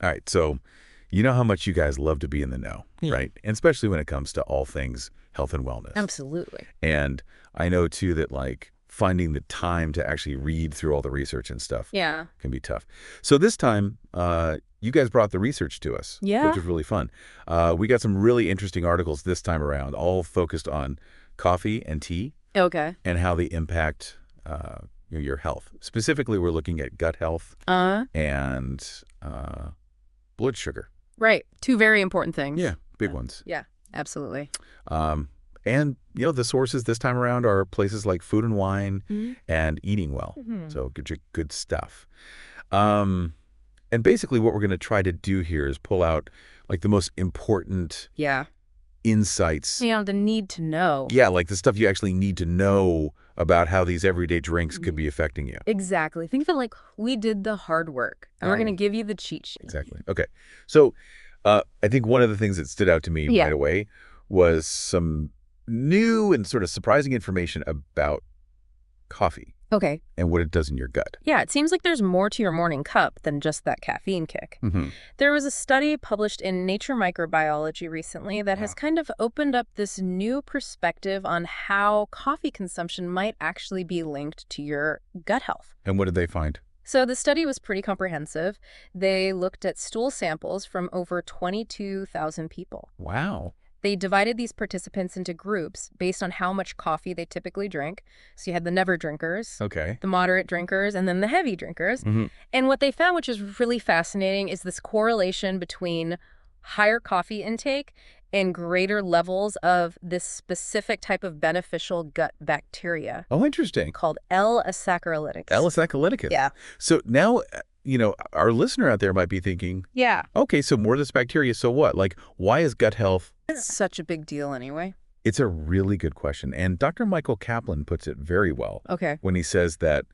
All right, so you know how much you guys love to be in the know, right? And especially when it comes to all things health and wellness. Absolutely. And I know, too, that, like, finding the time to actually read through all the research and stuff can be tough. So this time, you guys brought the research to us, which was really fun. We got some really interesting articles this time around, all focused on coffee and tea and how they impact your health. Specifically, we're looking at gut health and blood sugar. Right. Two very important things. Yeah, big ones. Yeah, absolutely. And, the sources this time around are places like Food and Wine and Eating Well. So good stuff. And basically what we're going to try to do here is pull out, like, the most important insights. The need to know. Yeah, like the stuff you actually need to know about how these everyday drinks could be affecting you. Exactly. Think of it like we did the hard work, and we're going to give you the cheat sheet. Exactly. Okay. So I think one of the things that stood out to me right away was some new and sort of surprising information about coffee. Okay. And what it does in your gut. Yeah, it seems like there's more to your morning cup than just that caffeine kick. There was a study published in Nature Microbiology recently that has kind of opened up this new perspective on how coffee consumption might actually be linked to your gut health. And what did they find? So the study was pretty comprehensive. They looked at stool samples from over 22,000 people. Wow. They divided these participants into groups based on how much coffee they typically drink. So you had the never drinkers, the moderate drinkers, and then the heavy drinkers. And what they found, which is really fascinating, is this correlation between higher coffee intake and greater levels of this specific type of beneficial gut bacteria. Oh, interesting. Called L-asaccharolyticus. L-asaccharolyticus. Yeah. So now, our listener out there might be thinking, okay, so more of this bacteria, so what? Like, why is gut health such a big deal anyway? It's a really good question. And Dr. Michael Kaplan puts it very well when he says that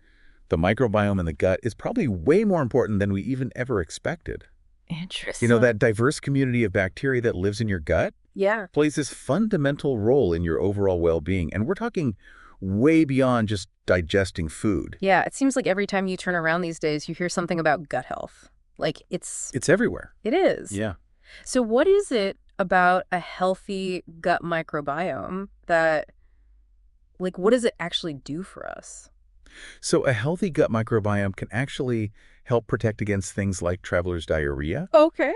the microbiome in the gut is probably way more important than we even ever expected. Interesting. That diverse community of bacteria that lives in your gut plays this fundamental role in your overall well-being. And we're talking way beyond just digesting food. Yeah, it seems like every time you turn around these days, you hear something about gut health. Like, it's everywhere. It is. Yeah. So what is it about a healthy gut microbiome that, like, what does it actually do for us? So a healthy gut microbiome can actually help protect against things like traveler's diarrhea. Okay.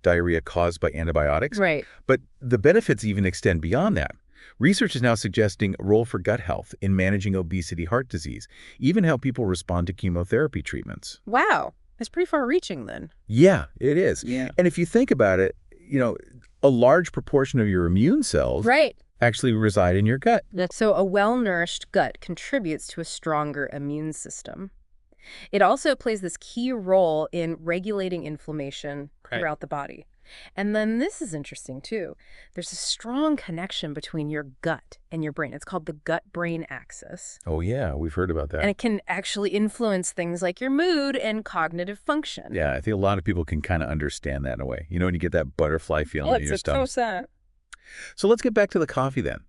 Diarrhea caused by antibiotics. Right. But the benefits even extend beyond that. Research is now suggesting a role for gut health in managing obesity, heart disease, even how people respond to chemotherapy treatments. Wow. That's pretty far-reaching then. Yeah, it is. Yeah. And if you think about it, a large proportion of your immune cells actually reside in your gut. So a well-nourished gut contributes to a stronger immune system. It also plays this key role in regulating inflammation throughout the body. And then this is interesting, too. There's a strong connection between your gut and your brain. It's called the gut-brain axis. Oh, yeah. We've heard about that. And it can actually influence things like your mood and cognitive function. Yeah, I think a lot of people can kind of understand that in a way. When you get that butterfly feeling in your stomach. It's so sad. So let's get back to the coffee then.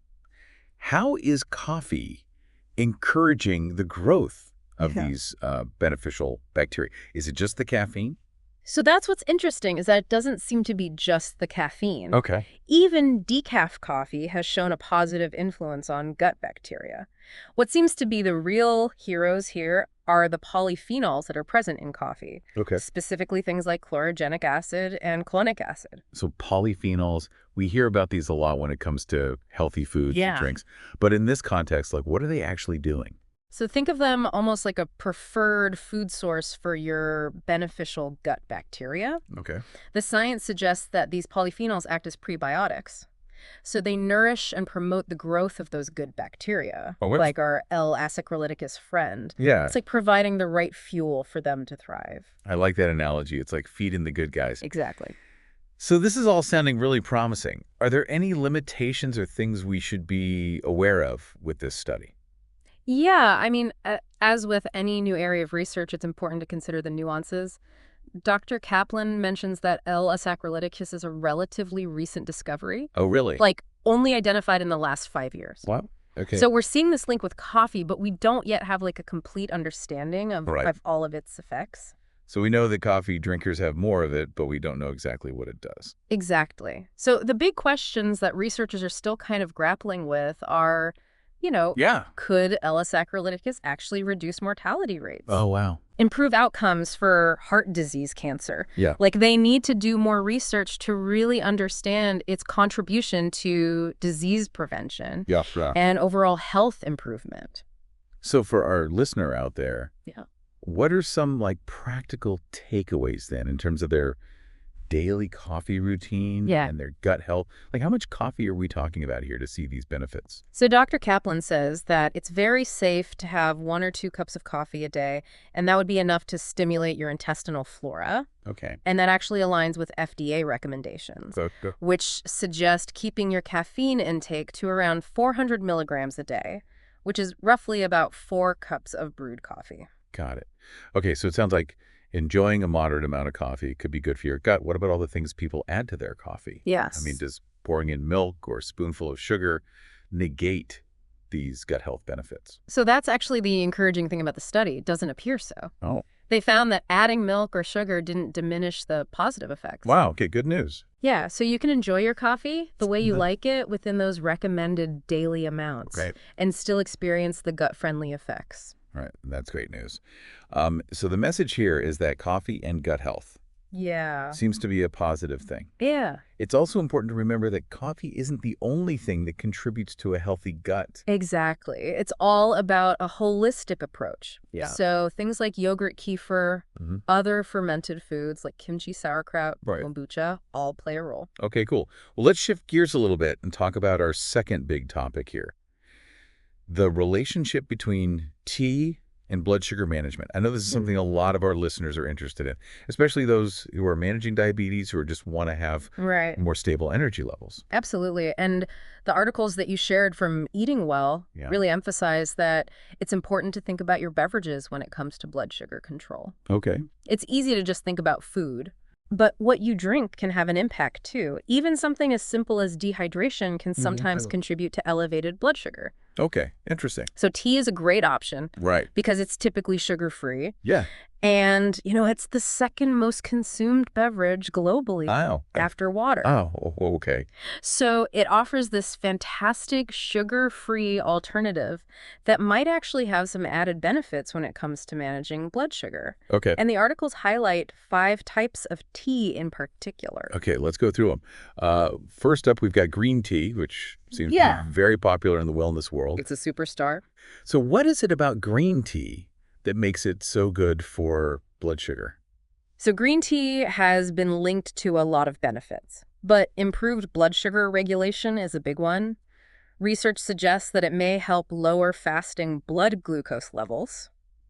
How is coffee encouraging the growth of these beneficial bacteria? Is it just the caffeine? So that's what's interesting, is that it doesn't seem to be just the caffeine. Okay. Even decaf coffee has shown a positive influence on gut bacteria. What seems to be the real heroes here are the polyphenols that are present in coffee. Okay. Specifically things like chlorogenic acid and colonic acid. So polyphenols, we hear about these a lot when it comes to healthy foods and drinks. But in this context, like, what are they actually doing? So think of them almost like a preferred food source for your beneficial gut bacteria. Okay. The science suggests that these polyphenols act as prebiotics. So they nourish and promote the growth of those good bacteria, like our L-asaccharolyticus friend. Yeah. It's like providing the right fuel for them to thrive. I like that analogy. It's like feeding the good guys. Exactly. So this is all sounding really promising. Are there any limitations or things we should be aware of with this study? Yeah, I mean, as with any new area of research, it's important to consider the nuances. Dr. Kaplan mentions that L-asaccharolyticus is a relatively recent discovery. Oh, really? Like, only identified in the last 5 years. Wow. Okay. So we're seeing this link with coffee, but we don't yet have, like, a complete understanding of all of its effects. So we know that coffee drinkers have more of it, but we don't know exactly what it does. Exactly. So the big questions that researchers are still kind of grappling with are, could asaccharolyticus actually reduce mortality rates? Oh, wow. Improve outcomes for heart disease cancer. Yeah. Like, they need to do more research to really understand its contribution to disease prevention and overall health improvement. So for our listener out there, what are some practical takeaways then in terms of their daily coffee routine and their gut health? How much coffee are we talking about here to see these benefits? So Dr. Kaplan says that it's very safe to have 1 or 2 cups of coffee a day, and that would be enough to stimulate your intestinal flora. Okay. And that actually aligns with FDA recommendations, which suggest keeping your caffeine intake to around 400 milligrams a day, which is roughly about 4 cups of brewed coffee. Got it. Okay, so it sounds like enjoying a moderate amount of coffee could be good for your gut. What about all the things people add to their coffee? Yes. I mean, does pouring in milk or a spoonful of sugar negate these gut health benefits? So that's actually the encouraging thing about the study. It doesn't appear so. Oh. They found that adding milk or sugar didn't diminish the positive effects. Wow, okay, good news. Yeah, so you can enjoy your coffee the way you like it within those recommended daily amounts and still experience the gut-friendly effects. Right, that's great news. So the message here is that coffee and gut health seems to be a positive thing. Yeah. It's also important to remember that coffee isn't the only thing that contributes to a healthy gut. Exactly. It's all about a holistic approach. Yeah. So things like yogurt, kefir, other fermented foods like kimchi, sauerkraut, kombucha, all play a role. Okay, cool. Well, let's shift gears a little bit and talk about our second big topic here. The relationship between tea and blood sugar management. I know this is something a lot of our listeners are interested in, especially those who are managing diabetes or just want to have more stable energy levels. Absolutely. And the articles that you shared from Eating Well really emphasize that it's important to think about your beverages when it comes to blood sugar control. Okay. It's easy to just think about food, but what you drink can have an impact too. Even something as simple as dehydration can sometimes contribute to elevated blood sugar. Okay, interesting. So tea is a great option. Right. Because it's typically sugar-free. Yeah. And, it's the second most consumed beverage globally after water. Oh, okay. So it offers this fantastic sugar-free alternative that might actually have some added benefits when it comes to managing blood sugar. Okay. And the articles highlight 5 types of tea in particular. Okay, let's go through them. First up, we've got green tea, which seems to be very popular in the wellness world. It's a superstar. So what is it about green tea that makes it so good for blood sugar? So green tea has been linked to a lot of benefits, but improved blood sugar regulation is a big one. Research suggests that it may help lower fasting blood glucose levels.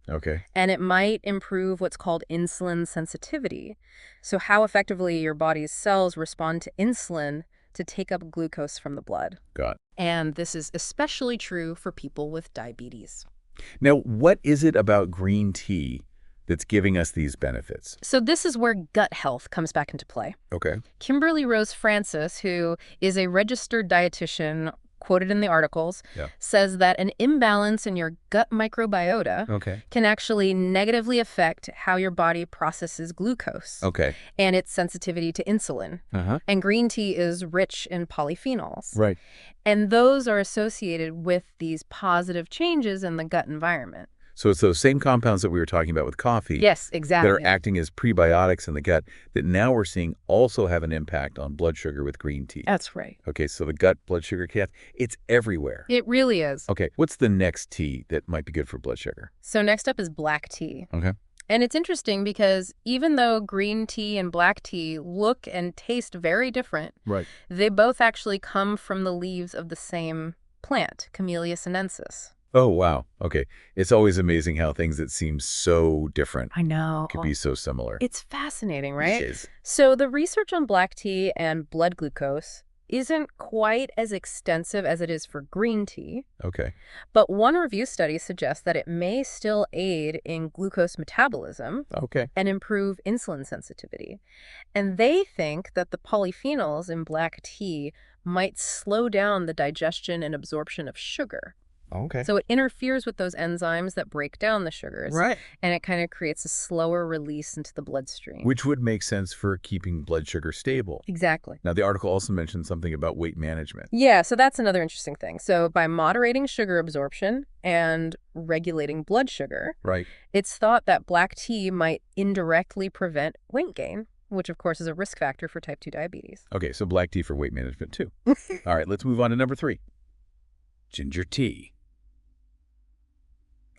Okay. And it might improve what's called insulin sensitivity. So how effectively your body's cells respond to insulin to take up glucose from the blood. Got it. And this is especially true for people with diabetes. Now, what is it about green tea that's giving us these benefits? So this is where gut health comes back into play. Okay. Kimberly Rose Francis, who is a registered dietitian quoted in the articles, says that an imbalance in your gut microbiota can actually negatively affect how your body processes glucose and its sensitivity to insulin. And green tea is rich in polyphenols. Right. And those are associated with these positive changes in the gut environment. So it's those same compounds that we were talking about with coffee. Yes, exactly. That are acting as prebiotics in the gut that now we're seeing also have an impact on blood sugar with green tea. That's right. Okay, so the gut blood sugar cath, it's everywhere. It really is. Okay, what's the next tea that might be good for blood sugar? So next up is black tea. Okay. And it's interesting because even though green tea and black tea look and taste very different, they both actually come from the leaves of the same plant, Camellia sinensis. Oh, wow. Okay. It's always amazing how things that seem so different could be so similar. It's fascinating, right? It is. So the research on black tea and blood glucose isn't quite as extensive as it is for green tea. Okay. But one review study suggests that it may still aid in glucose metabolism and improve insulin sensitivity. And they think that the polyphenols in black tea might slow down the digestion and absorption of sugar. Okay. So it interferes with those enzymes that break down the sugars. Right. And it kind of creates a slower release into the bloodstream. Which would make sense for keeping blood sugar stable. Exactly. Now, the article also mentioned something about weight management. Yeah, so that's another interesting thing. So by moderating sugar absorption and regulating blood sugar, right, it's thought that black tea might indirectly prevent weight gain, which of course is a risk factor for type 2 diabetes. Okay, so black tea for weight management too. All right, let's move on to number 3. Ginger tea.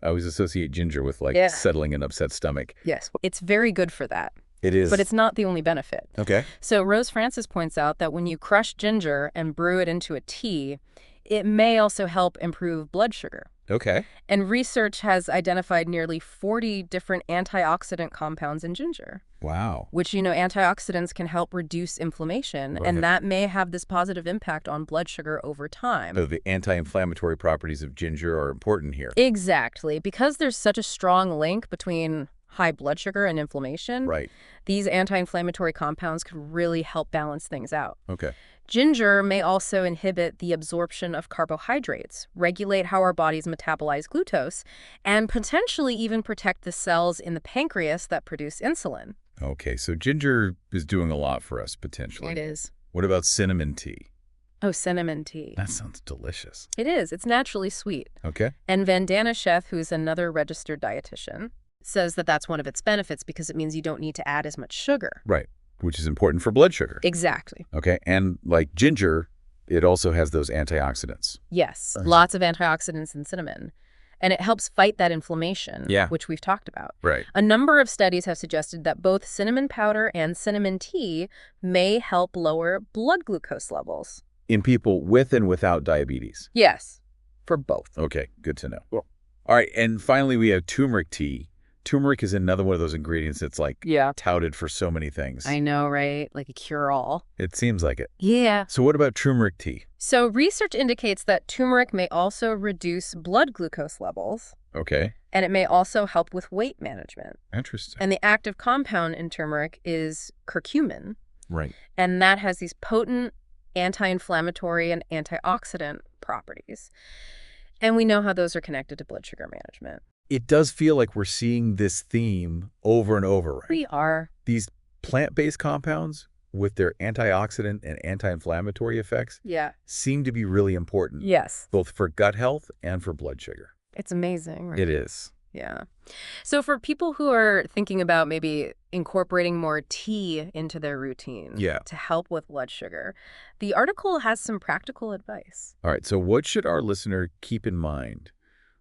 I always associate ginger with settling an upset stomach. Yes, it's very good for that. It is. But it's not the only benefit. Okay. So Rose Francis points out that when you crush ginger and brew it into a tea, it may also help improve blood sugar. Okay. And research has identified nearly 40 different antioxidant compounds in ginger. Wow. Which, antioxidants can help reduce inflammation, and that may have this positive impact on blood sugar over time. So the anti-inflammatory properties of ginger are important here. Exactly. Because there's such a strong link between high blood sugar and inflammation, right, these anti-inflammatory compounds can really help balance things out. Okay. Ginger may also inhibit the absorption of carbohydrates, regulate how our bodies metabolize glucose, and potentially even protect the cells in the pancreas that produce insulin. Okay, so ginger is doing a lot for us, potentially. It is. What about cinnamon tea? Oh, cinnamon tea. That sounds delicious. It is. It's naturally sweet. Okay. And Vandana Sheth, who's another registered dietitian, says that that's one of its benefits because it means you don't need to add as much sugar. Right, which is important for blood sugar. Exactly. Okay, and like ginger, it also has those antioxidants. Yes, lots of antioxidants in cinnamon. And it helps fight that inflammation, which we've talked about. Right. A number of studies have suggested that both cinnamon powder and cinnamon tea may help lower blood glucose levels. In people with and without diabetes? Yes, for both. Okay, good to know. Cool. All right, and finally we have turmeric tea. Turmeric is another one of those ingredients that's touted for so many things. I know, right? Like a cure-all. It seems like it. Yeah. So what about turmeric tea? So research indicates that turmeric may also reduce blood glucose levels. Okay. And it may also help with weight management. Interesting. And the active compound in turmeric is curcumin. Right. And that has these potent anti-inflammatory and antioxidant properties. And we know how those are connected to blood sugar management. It does feel like we're seeing this theme over and over, right? We are. These plant-based compounds with their antioxidant and anti-inflammatory effects seem to be really important. Yes. Both for gut health and for blood sugar. It's amazing, right? It is. Yeah. So for people who are thinking about maybe incorporating more tea into their routine to help with blood sugar, the article has some practical advice. All right. So what should our listener keep in mind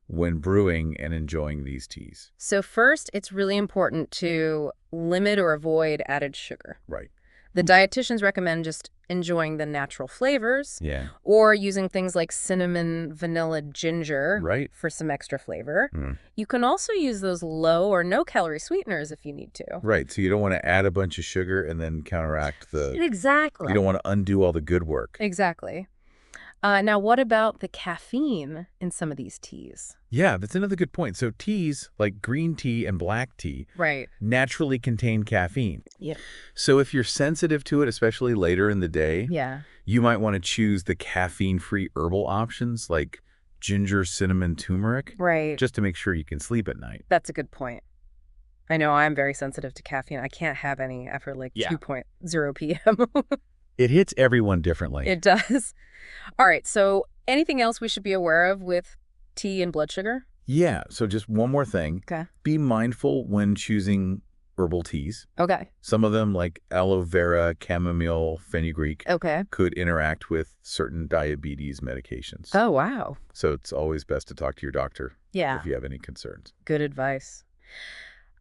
when brewing and enjoying these teas? So first, it's really important to limit or avoid added sugar. Right. The dietitians recommend just enjoying the natural flavors or using things like cinnamon, vanilla, ginger for some extra flavor. You can also use those low or no-calorie sweeteners if you need to. Right. So you don't want to add a bunch of sugar and then counteract the... Exactly. You don't want to undo all the good work. Exactly. Now, what about the caffeine in some of these teas? Yeah, that's another good point. So teas like green tea and black tea naturally contain caffeine. Yeah. So if you're sensitive to it, especially later in the day, you might want to choose the caffeine-free herbal options like ginger, cinnamon, turmeric, just to make sure you can sleep at night. That's a good point. I know I'm very sensitive to caffeine. I can't have any after 2:00 p.m. It hits everyone differently. It does. All right. So anything else we should be aware of with tea and blood sugar? Yeah. So just one more thing. Okay. Be mindful when choosing herbal teas. Okay. Some of them, like aloe vera, chamomile, fenugreek, could interact with certain diabetes medications. Oh, wow. So it's always best to talk to your doctor if you have any concerns. Good advice.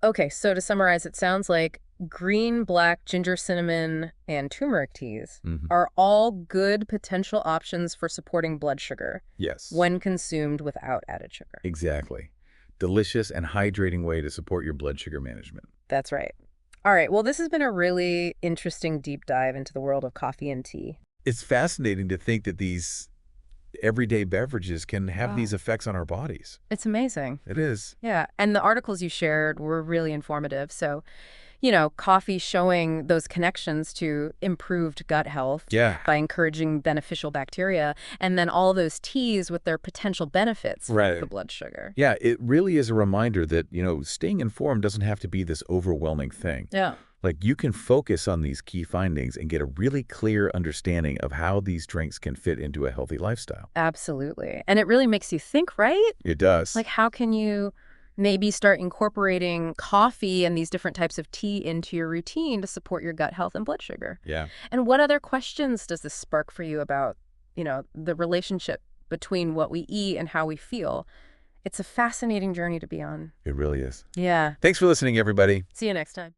Okay, so to summarize, it sounds like green, black, ginger, cinnamon, and turmeric teas are all good potential options for supporting blood sugar when consumed without added sugar. Exactly. Delicious and hydrating way to support your blood sugar management. That's right. All right, well, this has been a really interesting deep dive into the world of coffee and tea. It's fascinating to think that these everyday beverages can have these effects on our bodies. It's amazing. It is. Yeah, and the articles you shared were really informative. So, coffee showing those connections to improved gut health by encouraging beneficial bacteria, and then all those teas with their potential benefits for the blood sugar. Yeah, it really is a reminder that, staying informed doesn't have to be this overwhelming thing. Yeah. Like, you can focus on these key findings and get a really clear understanding of how these drinks can fit into a healthy lifestyle. Absolutely. And it really makes you think, right? It does. Like, how can you maybe start incorporating coffee and these different types of tea into your routine to support your gut health and blood sugar? Yeah. And what other questions does this spark for you about, the relationship between what we eat and how we feel? It's a fascinating journey to be on. It really is. Yeah. Thanks for listening, everybody. See you next time.